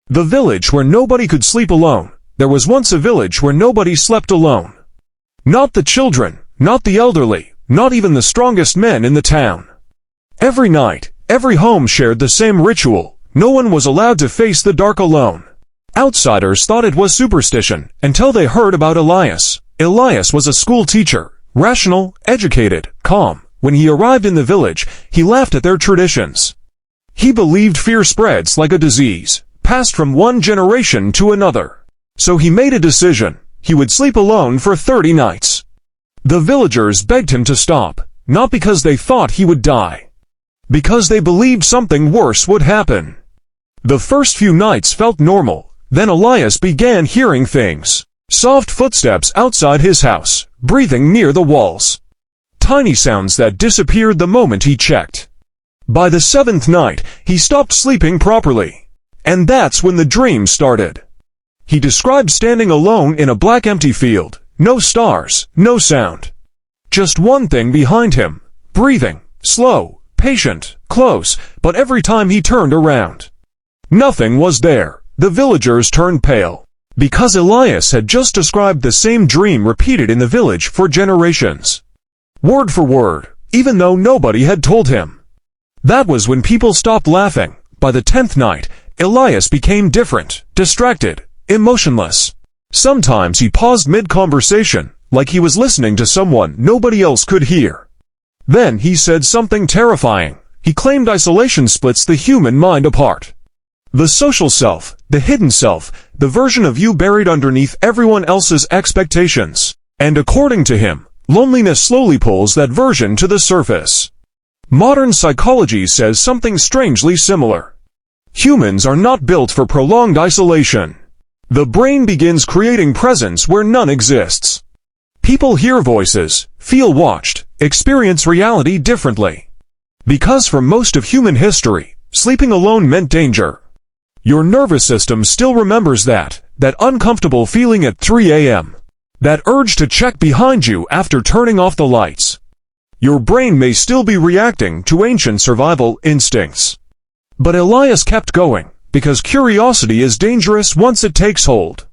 The village where nobody could sleep alone. There was once a village where nobody slept alone. Not the children, not the elderly, not even the strongest men in the town. Every night, every home shared the same ritual. No one was allowed to face the dark alone. Outsiders thought it was superstition until they heard about Elias. Elias was a school teacher, rational, educated, calm. When he arrived in the village, he laughed at their traditions. He believed fear spreads like a disease, passed from one generation to another. So he made a decision. He would sleep alone for 30 nights. The villagers begged him to stop, not because they thought he would die, because they believed something worse would happen. The first few nights felt normal. Then Elias began hearing things. Soft footsteps outside his house, breathing near the walls. Tiny sounds that disappeared the moment he checked. By the 7th night, he stopped sleeping properly. And that's when the dream started. He described standing alone in a black empty field. No stars, no sound. Just one thing behind him. Breathing. Slow, patient, close, but every time he turned around, nothing was there. The villagers turned pale, because Elias had just described the same dream repeated in the village for generations. Word for word, even though nobody had told him. That was when people stopped laughing. By the 10th night, Elias became different, distracted, emotionless. Sometimes he paused mid-conversation, like he was listening to someone nobody else could hear. Then he said something terrifying. He claimed isolation splits the human mind apart. The social self, the hidden self, the version of you buried underneath everyone else's expectations. And according to him, loneliness slowly pulls that version to the surface. Modern psychology says something strangely similar. Humans are not built for prolonged isolation. The brain begins creating presence where none exists. People hear voices, feel watched, experience reality differently. Because for most of human history, sleeping alone meant danger. Your nervous system still remembers that uncomfortable feeling at 3 a.m. That urge to check behind you after turning off the lights. Your brain may still be reacting to ancient survival instincts. But Elias kept going, because curiosity is dangerous once it takes hold.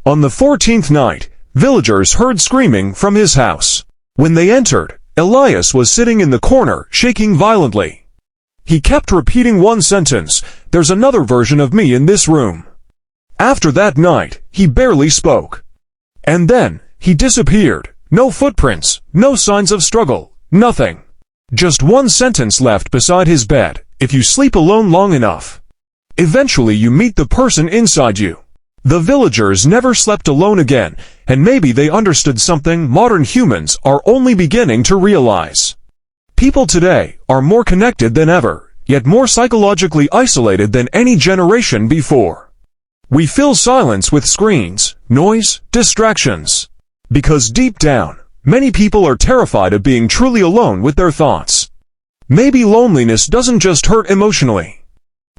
On the 14th night, villagers heard screaming from his house. When they entered, Elias was sitting in the corner, shaking violently. He kept repeating one sentence, "There's another version of me in this room." After that night, he barely spoke. And then, he disappeared. No footprints, no signs of struggle, nothing. Just one sentence left beside his bed: if you sleep alone long enough, eventually you meet the person inside you. The villagers never slept alone again, and maybe they understood something modern humans are only beginning to realize. People today are more connected than ever, yet more psychologically isolated than any generation before. We fill silence with screens, noise, distractions. Because deep down, many people are terrified of being truly alone with their thoughts. Maybe loneliness doesn't just hurt emotionally.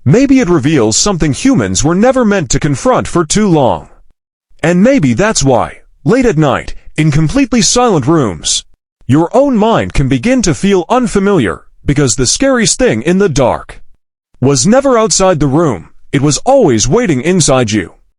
Maybe it reveals something humans were never meant to confront for too long. And maybe that's why, late at night, in completely silent rooms, your own mind can begin to feel unfamiliar, because the scariest thing in the dark was never outside the room, it was always waiting inside you.